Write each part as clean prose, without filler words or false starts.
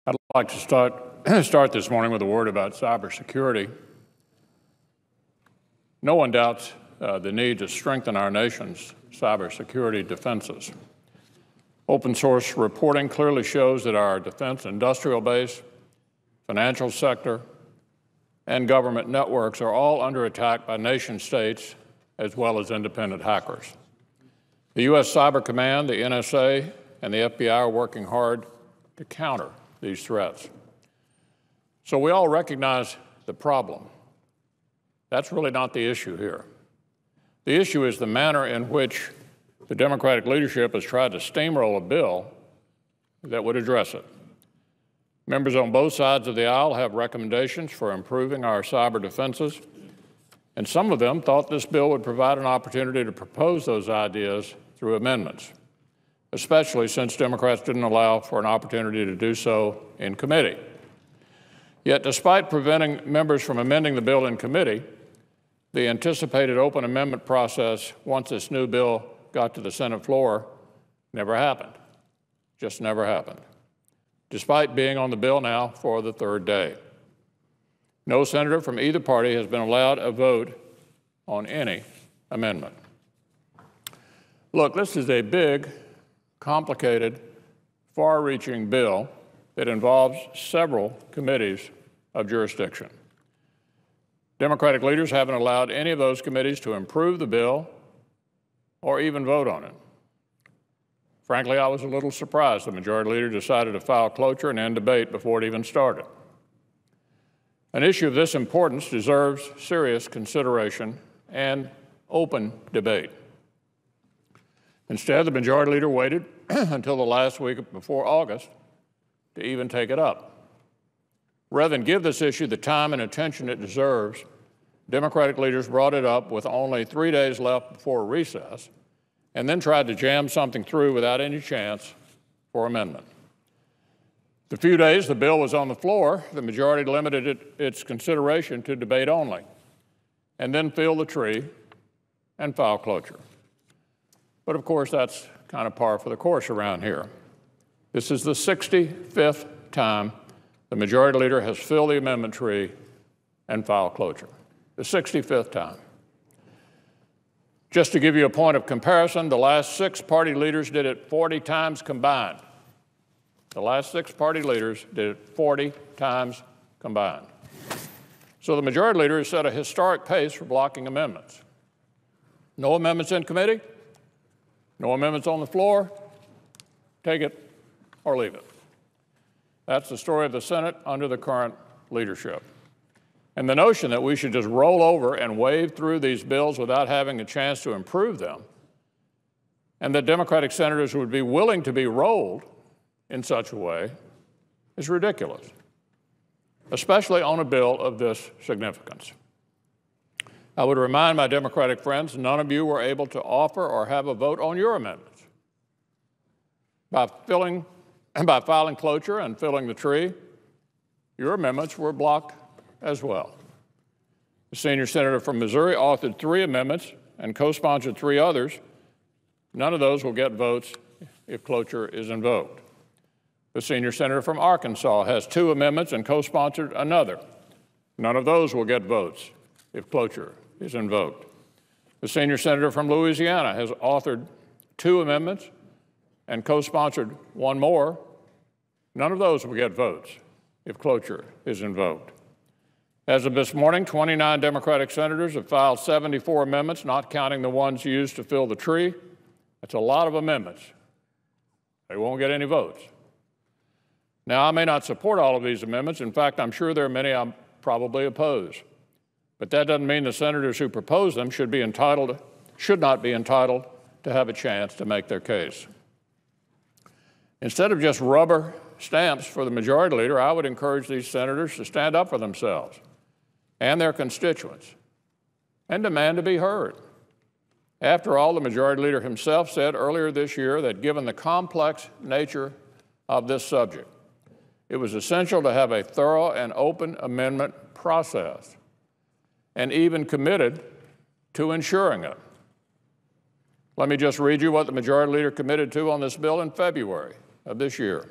I'd like to start this morning with a word about cybersecurity. No one doubts the need to strengthen our nation's cybersecurity defenses. Open source reporting clearly shows that our defense industrial base, financial sector, and government networks are all under attack by nation states as well as independent hackers. The U.S. Cyber Command, the NSA, and the FBI are working hard to counter these threats. So we all recognize the problem. That's really not the issue here. The issue is the manner in which the Democratic leadership has tried to steamroll a bill that would address it. Members on both sides of the aisle have recommendations for improving our cyber defenses, and some of them thought this bill would provide an opportunity to propose those ideas through amendments, especially since Democrats didn't allow for an opportunity to do so in committee. Yet, despite preventing members from amending the bill in committee, the anticipated open amendment process, once this new bill got to the Senate floor, never happened. Just never happened, despite being on the bill now for the third day. No senator from either party has been allowed a vote on any amendment. Look, this is a big, complicated, far-reaching bill that involves several committees of jurisdiction. Democratic leaders haven't allowed any of those committees to improve the bill or even vote on it. Frankly, I was a little surprised the Majority Leader decided to file cloture and end debate before it even started. An issue of this importance deserves serious consideration and open debate. Instead, the Majority Leader waited until the last week before August to even take it up. Rather than give this issue the time and attention it deserves, Democratic leaders brought it up with only 3 days left before recess and then tried to jam something through without any chance for amendment. The few days the bill was on the floor, the majority limited its consideration to debate only, and then filled the tree and filed cloture. But of course, that's kind of par for the course around here. This is the 65th time the Majority Leader has filled the amendment tree and filed cloture. The 65th time. Just to give you a point of comparison, the last 6 party leaders did it 40 times combined. The last 6 party leaders did it 40 times combined. So the Majority Leader has set a historic pace for blocking amendments. No amendments in committee, no amendments on the floor, take it or leave it. That's the story of the Senate under the current leadership. And the notion that we should just roll over and wade through these bills without having a chance to improve them, and that Democratic senators would be willing to be rolled in such a way, is ridiculous, especially on a bill of this significance. I would remind my Democratic friends, none of you were able to offer or have a vote on your amendments. By filing cloture and filling the tree, your amendments were blocked as well. The senior senator from Missouri authored 3 amendments and co-sponsored 3 others. None of those will get votes if cloture is invoked. The senior senator from Arkansas has 2 amendments and co-sponsored another. None of those will get votes if cloture is invoked. The senior senator from Louisiana has authored 2 amendments and co-sponsored 1 more. None of those will get votes if cloture is invoked. As of this morning, 29 Democratic senators have filed 74 amendments, not counting the ones used to fill the tree. That's a lot of amendments. They won't get any votes. Now, I may not support all of these amendments. In fact, I'm sure there are many I probably oppose. But that doesn't mean the senators who propose them should not be entitled to have a chance to make their case. Instead of just rubber stamps for the Majority Leader, I would encourage these senators to stand up for themselves and their constituents and demand to be heard. After all, the Majority Leader himself said earlier this year that given the complex nature of this subject, it was essential to have a thorough and open amendment process, and even committed to ensuring it. Let me just read you what the Majority Leader committed to on this bill in February of this year.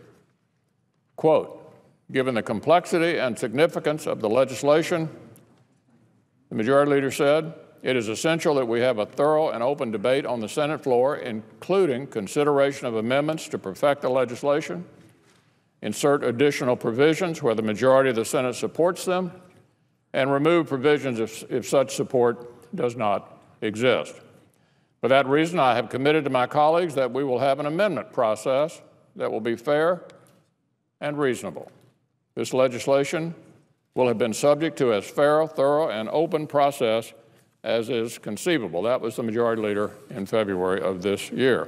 Quote, Given the complexity and significance of the legislation, the Majority Leader said, it is essential that we have a thorough and open debate on the Senate floor, including consideration of amendments to perfect the legislation, insert additional provisions where the majority of the Senate supports them, and remove provisions if such support does not exist. For that reason, I have committed to my colleagues that we will have an amendment process that will be fair and reasonable. This legislation will have been subject to as fair, thorough, and open process as is conceivable. That was the Majority Leader in February of this year.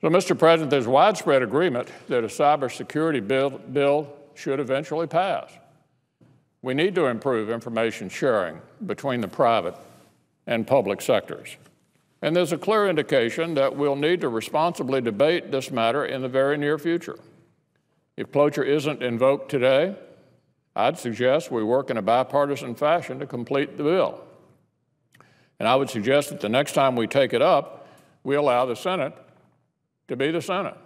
So, Mr. President, there's widespread agreement that a cybersecurity bill should eventually pass. We need to improve information sharing between the private and public sectors. And there's a clear indication that we'll need to responsibly debate this matter in the very near future. If cloture isn't invoked today, I'd suggest we work in a bipartisan fashion to complete the bill. And I would suggest that the next time we take it up, we allow the Senate to be the Senate.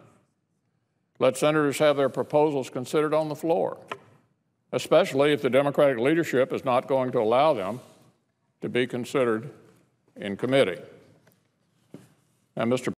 Let senators have their proposals considered on the floor, especially if the Democratic leadership is not going to allow them to be considered in committee. Now, Mr.